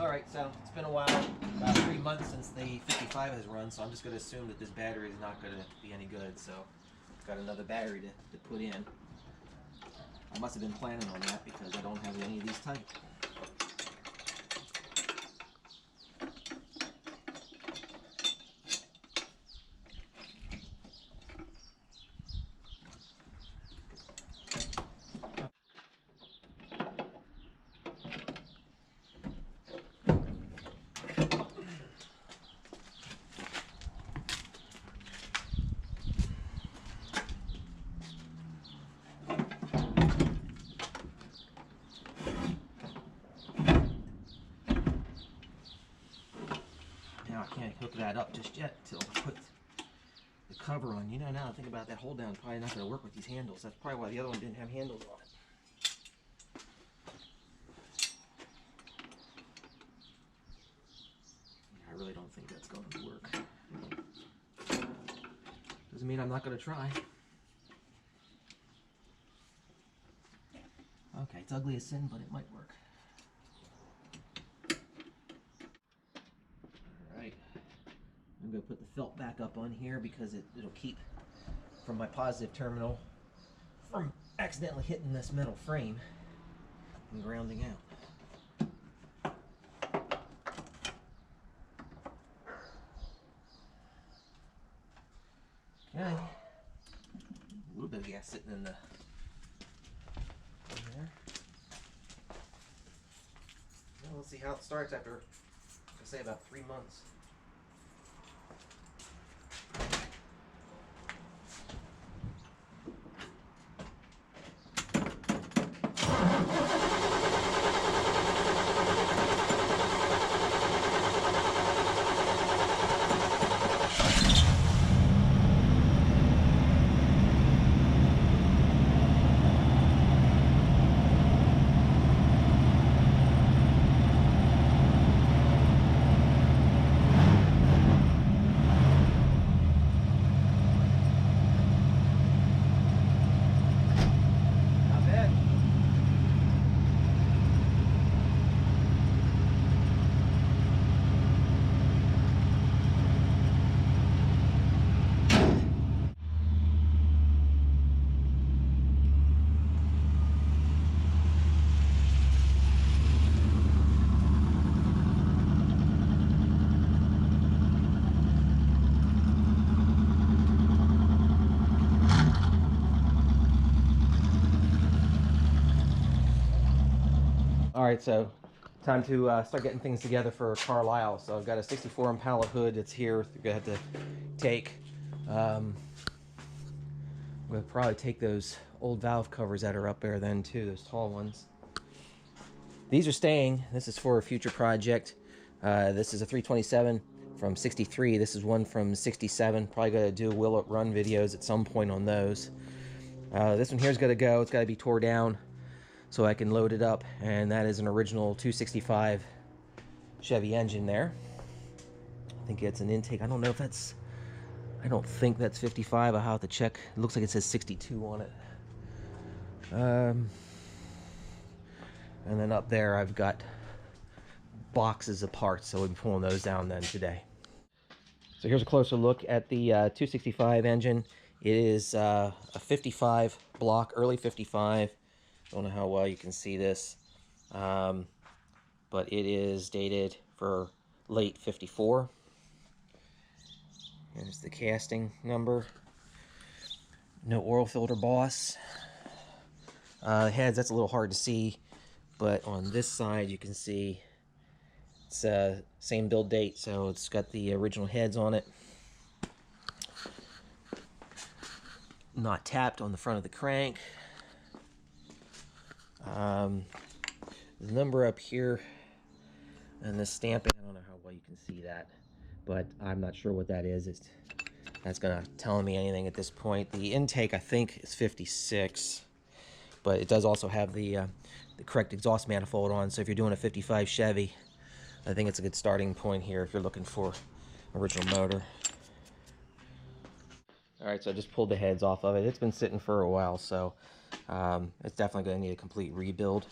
Alright, so it's been a while, about 3 months since the 55 has run, so I'm just going to assume that this battery is not going to be any good, so I've got another battery to put in. I must have been planning on that because I don't have any of these type. Now I can't hook that up just yet until I put the cover on. You know, now I think about that hold down, probably not going to work with these handles. That's probably why the other one didn't have handles on it. I really don't think that's going to work. Doesn't mean I'm not going to try. Okay, it's ugly as sin, but it might work. Alright. I'm going to put the felt back up on here because it'll keep from my positive terminal from accidentally hitting this metal frame and grounding out. Okay. A little bit of gas sitting in there. Well, let's see how it starts after, I say, about 3 months. Alright, so time to start getting things together for Carlisle. So I've got a 64 Impala hood that's here. We're going to have to take. We'll probably take those old valve covers that are up there then too, those tall ones. These are staying. This is for a future project. This is a 327 from 63. This is one from 67. Probably going to do will it run videos at some point on those. This one here's going to go. It's got to be tore down so I can load it up, and that is an original 265 Chevy engine there. I think it's an intake. I don't know if that's, I don't think that's 55. I'll have to check. It looks like it says 62 on it. And then up there I've got boxes of parts, so we'll be pulling those down then today. So here's a closer look at the 265 engine. It is a 55 block, early 55. Don't know how well you can see this, but it is dated for late 54. There's the casting number. No oil filter boss. Heads, that's a little hard to see, but on this side you can see it's same build date, so it's got the original heads on it. Not tapped on the front of the crank. The number up here and the stamping, I don't know how well you can see that, but I'm not sure what that is. That's gonna tell me anything at this point. The intake I think is 56, but it does also have the correct exhaust manifold on, so if you're doing a 55 Chevy, I think it's a good starting point here if you're looking for original motor. Alright, so I just pulled the heads off of it. It's been sitting for a while, so it's definitely going to need a complete rebuild.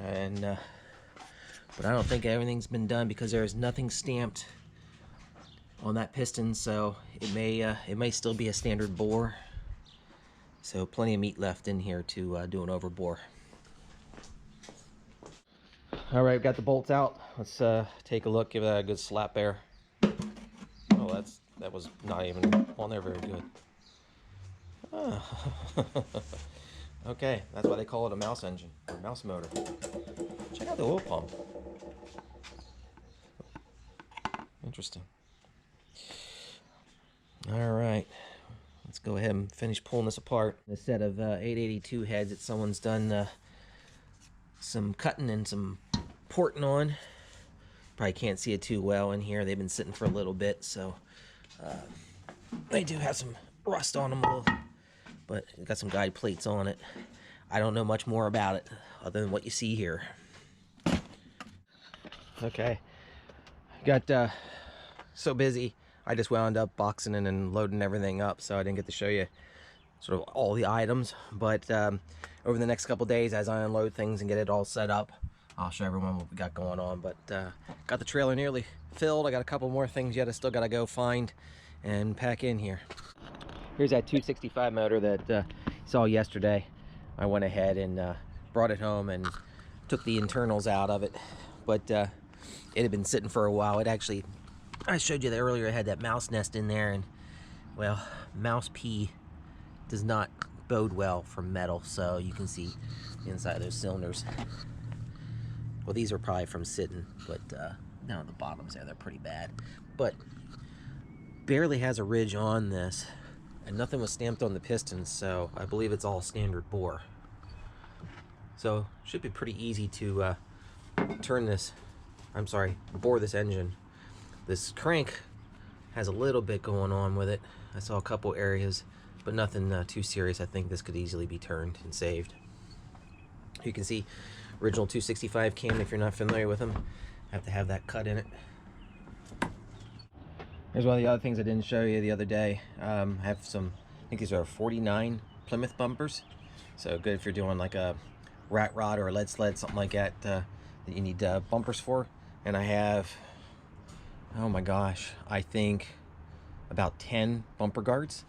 and but I don't think everything's been done because there is nothing stamped on that piston, so it may still be a standard bore. So plenty of meat left in here to do an overbore. All right, we've got the bolts out. Let's take a look, give that a good slap there. Oh, that was not even on there very good. Oh. Okay, that's why they call it a mouse engine or mouse motor. Check out the oil pump. Interesting. All right, let's go ahead and finish pulling this apart. A set of 882 heads that someone's done some cutting and some porting on. Probably can't see it too well in here. They've been sitting for a little bit, so they do have some rust on them a little, but it's got some guide plates on it. I don't know much more about it other than what you see here. Okay, got so busy I just wound up boxing in and loading everything up, so I didn't get to show you sort of all the items. But over the next couple days, as I unload things and get it all set up, I'll show everyone what we got going on. But got the trailer nearly filled. I got a couple more things yet I still got to go find and pack in here. Here's that 265 motor that you saw yesterday. I went ahead and brought it home and took the internals out of it. But it had been sitting for a while. It actually, I showed you that earlier, it had that mouse nest in there, and well, mouse pee does not bode well for metal, so you can see the inside of those cylinders. Well, these are probably from sitting, but down at the bottoms there, they're pretty bad. But barely has a ridge on this, and nothing was stamped on the pistons, so I believe it's all standard bore. So should be pretty easy to bore this engine. This crank has a little bit going on with it. I saw a couple areas, but nothing too serious. I think this could easily be turned and saved. You can see original 265 cam, if you're not familiar with them. Have to have that cut in it. Here's one of the other things I didn't show you the other day. I have some, I think these are 49 Plymouth bumpers. So good if you're doing like a rat rod or a lead sled, something like that, that you need bumpers for. And I have, oh my gosh, I think about 10 bumper guards.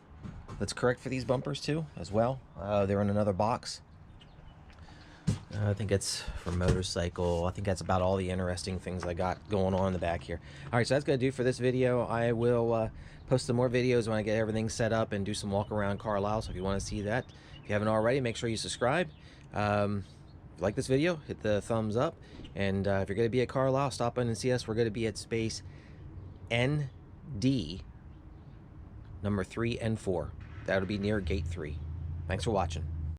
That's correct for these bumpers too, as well. They're in another box. I think it's for motorcycle. I think that's about all the interesting things I got going on in the back here. All right, so that's gonna do for this video. I will post some more videos when I get everything set up and do some walk around Carlisle. So if you want to see that, if you haven't already, make sure you subscribe. If you like this video, hit the thumbs up. And if you're gonna be at Carlisle, stop in and see us. We're gonna be at space ND number 3 and 4. That'll be near gate 3. Thanks for watching.